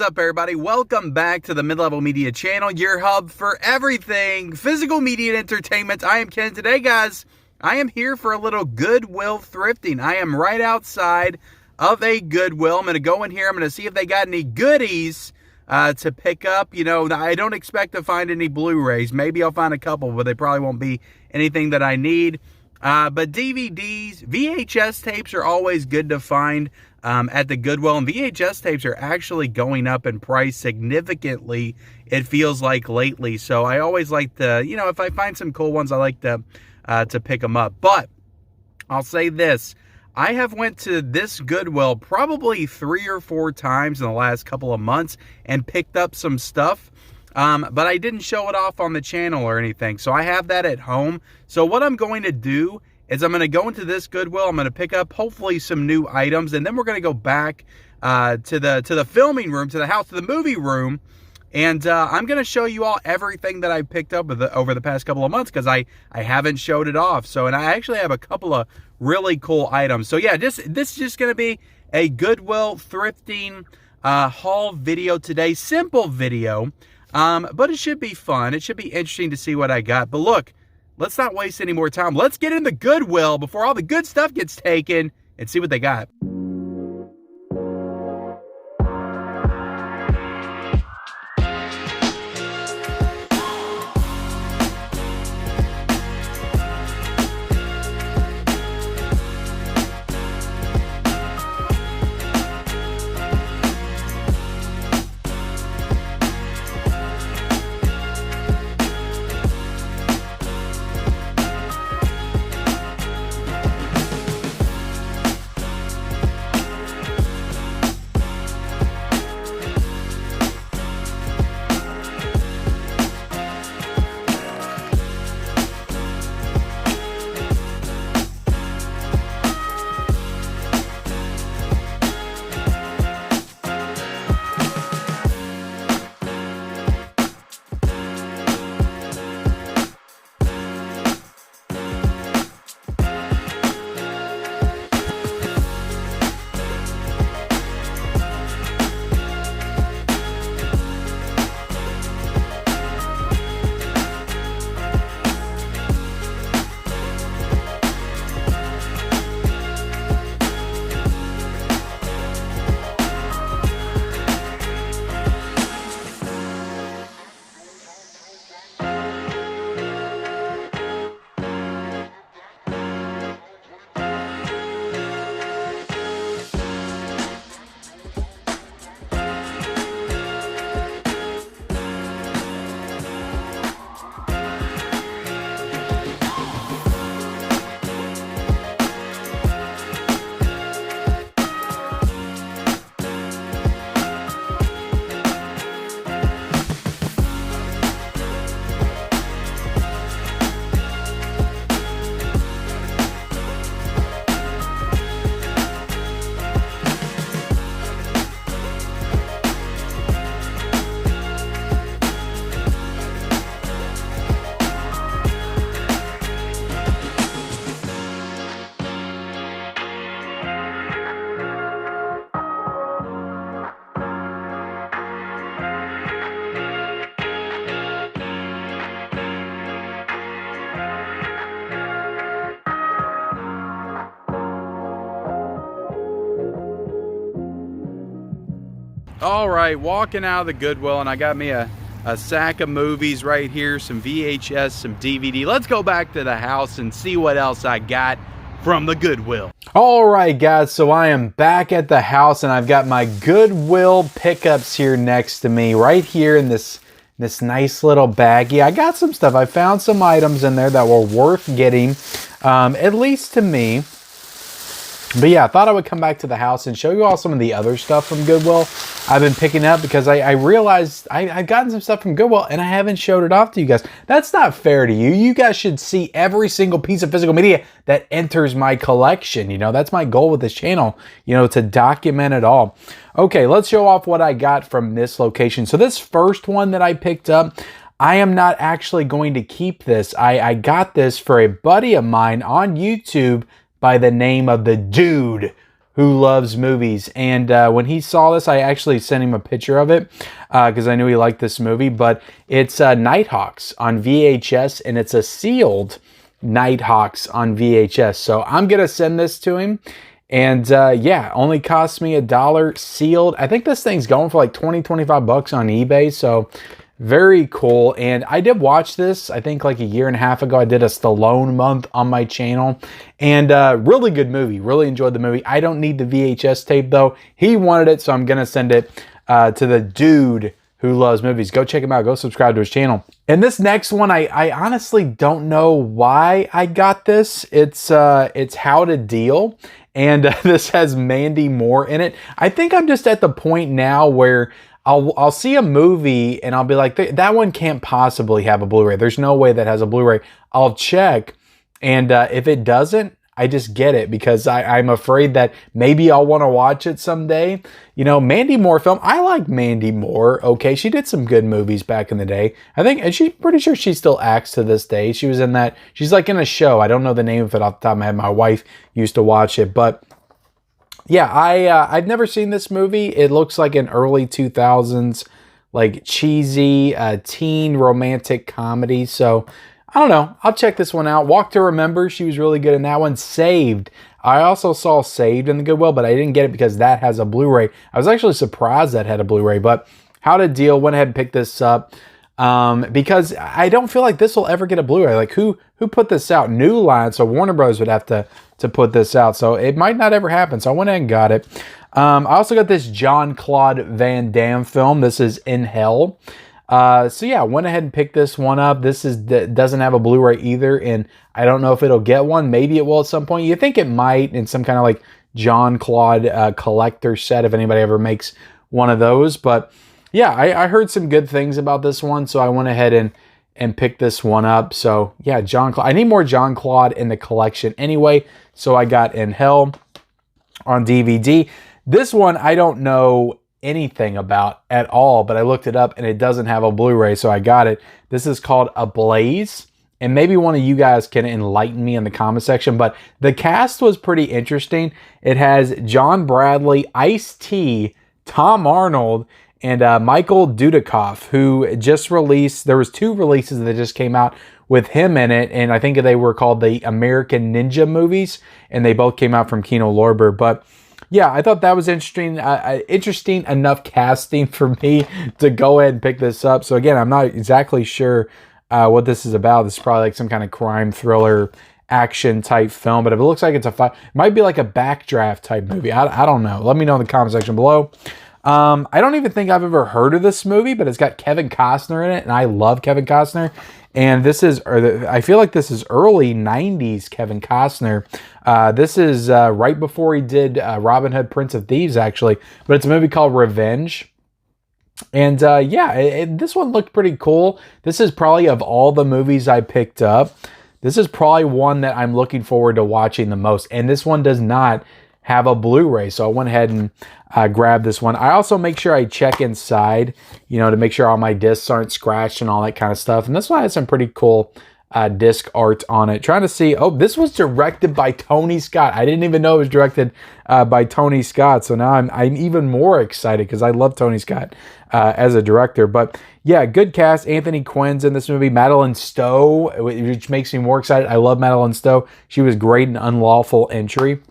up, everybody? Welcome back to the Mid-Level Media channel, your hub for everything physical media and entertainment. I am Ken. Today, guys, I am here for a little Goodwill thrifting. I am right outside of a Goodwill. I'm going to go in here. I'm going to see if they got any goodies to pick up. You know, I don't expect to find any Blu-rays. Maybe I'll find a couple, but they probably won't be anything that I need. But DVDs, VHS tapes are always good to find at the Goodwill, and VHS tapes are actually going up in price significantly, it feels like, lately. So I always like to, you know, if I find some cool ones, I like to pick them up. But I'll say this, I have went to this Goodwill probably 3 or 4 times in the last couple of months and picked up some stuff. But I didn't show it off on the channel or anything, so I have that at home. So what I'm going to do is I'm going to go into this Goodwill. I'm going to pick up hopefully some new items, and then we're going to go back to the filming room, to the house, to the movie room, and I'm going to show you all everything that I picked up over the past couple of months, because I haven't showed it off. So, and I actually have a couple of really cool items. So yeah, this is just going to be a Goodwill thrifting haul video today. Simple video. But it should be fun. It should be interesting to see what I got. But look, let's not waste any more time. Let's get in the Goodwill before all the good stuff gets taken and see what they got. All right, walking out of the Goodwill, and I got me a sack of movies right here, some VHS, some DVD. Let's go back to the house and see what else I got from the Goodwill. All right, guys, so I am back at the house, and I've got my Goodwill pickups here next to me, right here in this nice little baggie. I got some stuff. I found some items in there that were worth getting, at least to me. But yeah, I thought I would come back to the house and show you all some of the other stuff from Goodwill I've been picking up, because I realized I've gotten some stuff from Goodwill and I haven't showed it off to you guys. That's not fair to you. You guys should see every single piece of physical media that enters my collection. You know, that's my goal with this channel, you know, to document it all. Okay, let's show off what I got from this location. So this first one that I picked up, I am not actually going to keep this. I got this for a buddy of mine on YouTube by the name of The Dude, Who Loves Movies. And when he saw this, I actually sent him a picture of it because I knew he liked this movie. But it's Nighthawks on VHS, and it's a sealed Nighthawks on VHS. So I'm going to send this to him. And yeah, only cost me $1 sealed. I think this thing's going for like 20-25 bucks on eBay. So very cool. And I did watch this, I think like a year and a half ago. I did a Stallone month on my channel. And really good movie. Really enjoyed the movie. I don't need the VHS tape though. He wanted it, so I'm going to send it to the dude who loves movies. Go check him out. Go subscribe to his channel. And this next one, I honestly don't know why I got this. It's How to Deal. And this has Mandy Moore in it. I think I'm just at the point now where I'll see a movie and I'll be like, that one can't possibly have a Blu-ray. There's no way that has a Blu-ray. I'll check. And if it doesn't, I just get it because I'm afraid that maybe I'll want to watch it someday. You know, Mandy Moore film. I like Mandy Moore. Okay, she did some good movies back in the day. I think, and she's pretty sure she still acts to this day. She was in that. She's like in a show. I don't know the name of it off the top of my head. My wife used to watch it, but yeah, I've never seen this movie. It looks like an early 2000s, like cheesy teen romantic comedy. So I don't know. I'll check this one out. Walk to Remember. She was really good in that one. Saved. I also saw Saved in the Goodwill, but I didn't get it because that has a Blu-ray. I was actually surprised that had a Blu-ray, but How to Deal, went ahead and picked this up because I don't feel like this will ever get a Blu-ray. Like who put this out? New Line, so Warner Bros. Would have to put this out. So it might not ever happen. So I went ahead and got it. I also got this Jean-Claude Van Damme film. This is In Hell. So yeah, went ahead and picked this one up. This doesn't have a Blu-ray either, and I don't know if it'll get one. Maybe it will at some point. You think it might in some kind of like Jean-Claude collector set if anybody ever makes one of those. But yeah, I heard some good things about this one, so I went ahead and picked this one up. So yeah, Jean-Claude. I need more Jean-Claude in the collection anyway, so I got In Hell on DVD. This one I don't know anything about at all, but I looked it up and it doesn't have a Blu-ray, so I got it. This is called Ablaze, and maybe one of you guys can enlighten me in the comment section, but the cast was pretty interesting. It has John Bradley, Ice-T, Tom Arnold, and Michael Dudikoff, who just released, there was 2 releases that just came out with him in it, and I think they were called the American Ninja movies, and they both came out from Kino Lorber. But yeah, I thought that was interesting. Interesting enough casting for me to go ahead and pick this up. So again, I'm not exactly sure what this is about. This is probably like some kind of crime thriller action type film, but if it looks like it's it might be like a Backdraft type movie. I don't know. Let me know in the comment section below. I don't even think I've ever heard of this movie, but it's got Kevin Costner in it, and I love Kevin Costner. And this is, I feel like this is early 90s Kevin Costner. This is right before he did Robin Hood, Prince of Thieves, actually. But it's a movie called Revenge. And yeah, this one looked pretty cool. This is probably, of all the movies I picked up, this is probably one that I'm looking forward to watching the most. And this one does not have a Blu-ray, so I went ahead and grabbed this one. I also make sure I check inside, you know, to make sure all my discs aren't scratched and all that kind of stuff. And this one has some pretty cool disc art on it. Trying to see, oh, this was directed by Tony Scott. I didn't even know it was directed by Tony Scott, so now I'm even more excited because I love Tony Scott as a director. But yeah, good cast. Anthony Quinn's in this movie. Madeline Stowe, which makes me more excited. I love Madeline Stowe. She was great in Unlawful Entry.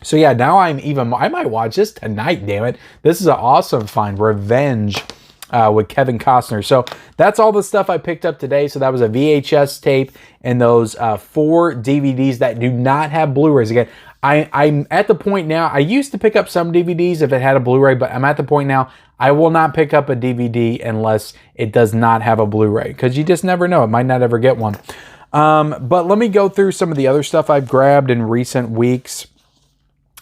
So yeah, now I might watch this tonight, damn it. This is an awesome find. Revenge with Kevin Costner. So that's all the stuff I picked up today. So that was a VHS tape and those 4 DVDs that do not have Blu-rays. Again, I'm at the point now, I used to pick up some DVDs if it had a Blu-ray, but I'm at the point now, I will not pick up a DVD unless it does not have a Blu-ray, because you just never know. It might not ever get one. But let me go through some of the other stuff I've grabbed in recent weeks.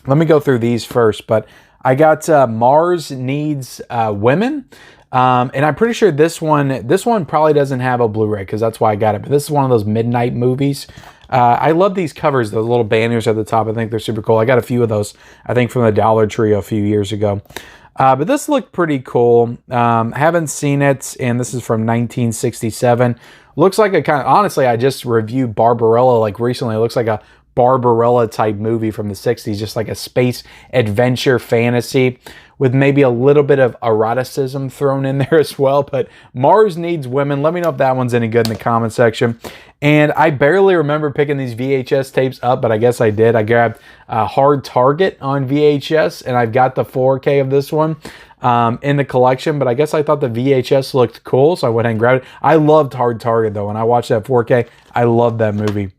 Let me go through these first, but I got Mars Needs Women, and I'm pretty sure this one probably doesn't have a Blu-ray, because that's why I got it. But this is one of those midnight movies. I love these covers, the little banners at the top. I think they're super cool. I got a few of those, I think, from the Dollar Tree a few years ago. But this looked pretty cool. Haven't seen it, and this is from 1967. Looks like a kind of, honestly, I just reviewed Barbarella like recently. It looks like a Barbarella type movie from the 60s, just like a space adventure fantasy with maybe a little bit of eroticism thrown in there as well. But Mars Needs Women. Let me know if that one's any good in the comment section. And I barely remember picking these VHS tapes up, but I guess I did. I grabbed Hard Target on VHS, and I've got the 4K of this one in the collection, but I guess I thought the VHS looked cool, so I went ahead and grabbed it. I loved Hard Target, though. When I watched that 4K, I loved that movie.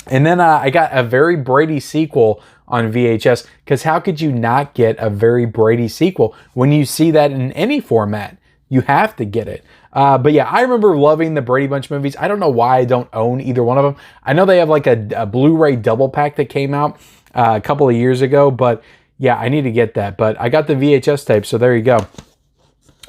And then I got a Very Brady sequel on VHS, because how could you not get a Very Brady sequel when you see that in any format? You have to get it. But yeah, I remember loving the Brady Bunch movies. I don't know why I don't own either one of them. I know they have like a Blu-ray double pack that came out a couple of years ago, but yeah, I need to get that. But I got the VHS tape, so there you go.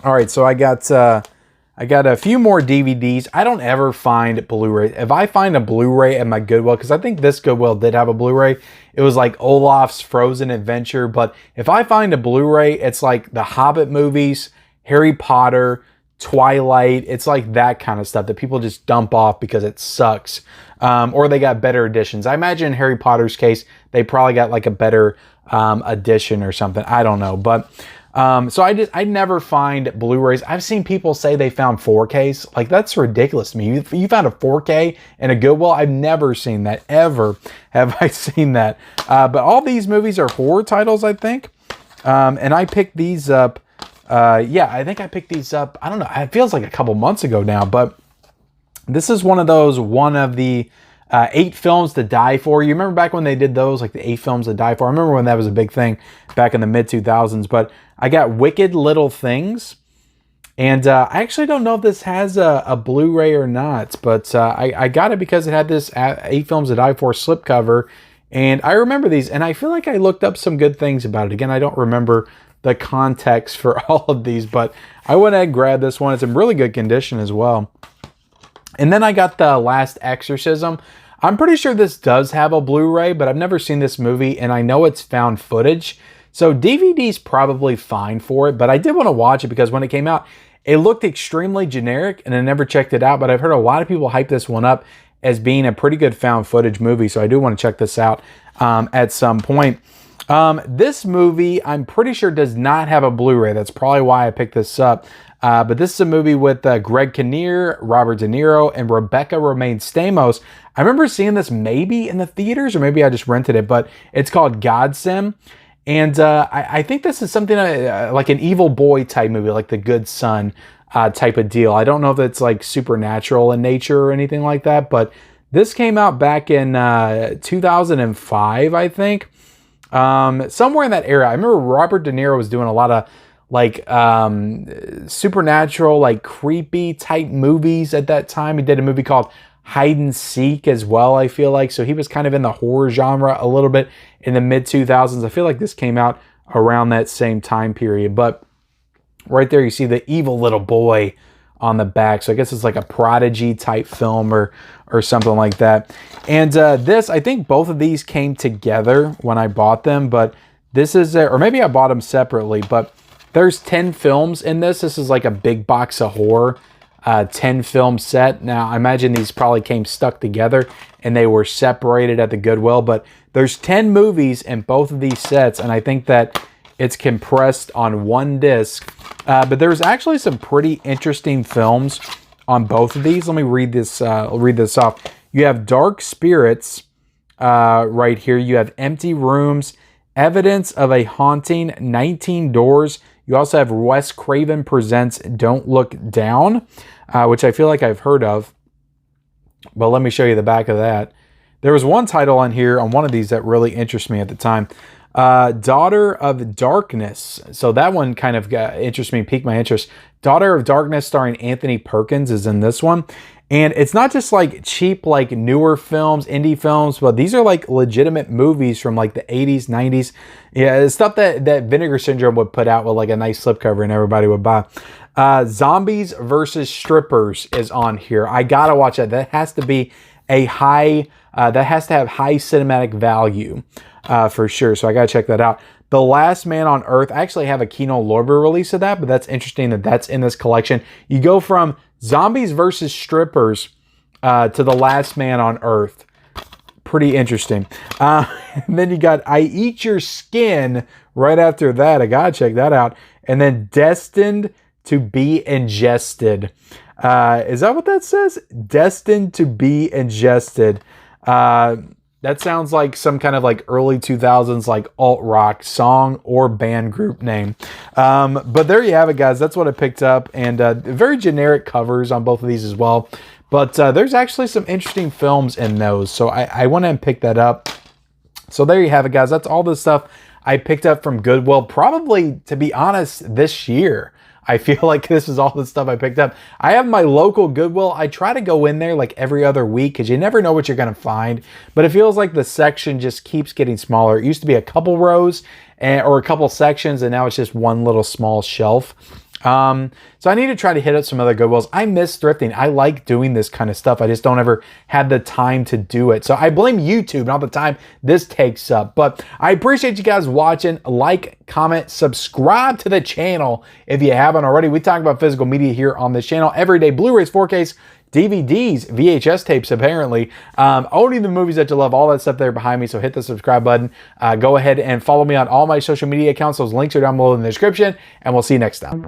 All right, so I got a few more DVDs. I don't ever find Blu-ray. If I find a Blu-ray at my Goodwill, because I think this Goodwill did have a Blu-ray, it was like Olaf's Frozen Adventure. But if I find a Blu-ray, it's like the Hobbit movies, Harry Potter, Twilight. It's like that kind of stuff that people just dump off because it sucks. Or they got better editions. I imagine in Harry Potter's case, they probably got like a better edition or something. I don't know. But so I never find Blu-rays. I've seen people say they found 4Ks. Like, that's ridiculous to me. You found a 4K in a Goodwill? I've never seen that. Ever have I seen that. But all these movies are horror titles, I think. And I picked these up. Yeah, I think I picked these up. I don't know. It feels like a couple months ago now. But this is one of the 8 films to die for. You remember back when they did those, like the 8 films to die for? I remember when that was a big thing back in the mid-2000s. But I got Wicked Little Things. And I actually don't know if this has a Blu-ray or not. But I got it because it had this 8 films to die for slipcover. And I remember these. And I feel like I looked up some good things about it. Again, I don't remember the context for all of these. But I went ahead and grabbed this one. It's in really good condition as well. And then I got The Last Exorcism. I'm pretty sure this does have a Blu-ray, but I've never seen this movie, and I know it's found footage. So DVD's probably fine for it, but I did want to watch it because when it came out, it looked extremely generic, and I never checked it out, but I've heard a lot of people hype this one up as being a pretty good found footage movie, so I do want to check this out at some point. This movie, I'm pretty sure, does not have a Blu-ray. That's probably why I picked this up. But this is a movie with Greg Kinnear, Robert De Niro, and Rebecca Romijn Stamos. I remember seeing this maybe in the theaters, or maybe I just rented it, but it's called Godsend. And I think this is something like an evil boy type movie, like The Good Son type of deal. I don't know if it's like supernatural in nature or anything like that, but this came out back in 2005, I think. Somewhere in that era. I remember Robert De Niro was doing a lot of like supernatural, like creepy type movies at that time. He did a movie called Hide and Seek as well, I feel like. So he was kind of in the horror genre a little bit in the mid-2000s. I feel like this came out around that same time period. But right there you see the evil little boy on the back. So I guess it's like a Prodigy type film or something like that. And this, I think both of these came together when I bought them. But this is, or maybe I bought them separately. But there's 10 films in this. This is like a big box of horror, 10 film set. Now, I imagine these probably came stuck together and they were separated at the Goodwill. But there's 10 movies in both of these sets. And I think that it's compressed on one disc. But there's actually some pretty interesting films on both of these. Let me read this. I'll read this off. You have Dark Spirits right here. You have Empty Rooms, Evidence of a Haunting, 19 Doors. You also have Wes Craven Presents Don't Look Down, which I feel like I've heard of. But let me show you the back of that. There was one title on here, on one of these, that really interested me at the time. Daughter of Darkness. So that one kind of interests me, piqued my interest. Daughter of Darkness starring Anthony Perkins is in this one. And it's not just like cheap, like newer films, indie films, but these are like legitimate movies from like the 80s, 90s. Yeah, it's stuff that Vinegar Syndrome would put out with like a nice slipcover and everybody would buy. Zombies versus Strippers is on here. I gotta watch that. That has to be a high, that has to have high cinematic value for sure. So I gotta check that out. The Last Man on Earth. I actually have a Kino Lorber release of that, but that's interesting that that's in this collection. You go from Zombies versus Strippers to The Last Man on Earth. pretty interesting. And then you got I Eat Your Skin right after that. I gotta check that out. And then Destined to Be Ingested. Is that what that says? Destined to Be Ingested. That sounds like some kind of like early 2000s like alt-rock song or band group name. But there you have it, guys. That's what I picked up. And very generic covers on both of these as well. But there's actually some interesting films in those. So I went and picked that up. So there you have it, guys. That's all the stuff I picked up from Goodwill. Probably, to be honest, this year. I feel like this is all the stuff I picked up. I have my local Goodwill. I try to go in there like every other week because you never know what you're going to find. But it feels like the section just keeps getting smaller. It used to be a couple rows or a couple sections, and now it's just one little small shelf. So I need to try to hit up some other Goodwills. I miss thrifting. I like doing this kind of stuff. I just don't ever have the time to do it. So I blame YouTube, not the time this takes up. But I appreciate you guys watching. Like, comment, subscribe to the channel if you haven't already. We talk about physical media here on this channel every day. Blu-rays, 4Ks, DVDs, VHS tapes, apparently. Owning the movies that you love, all that stuff there behind me. So hit the subscribe button. Go ahead and follow me on all my social media accounts. Those links are down below in the description. And we'll see you next time.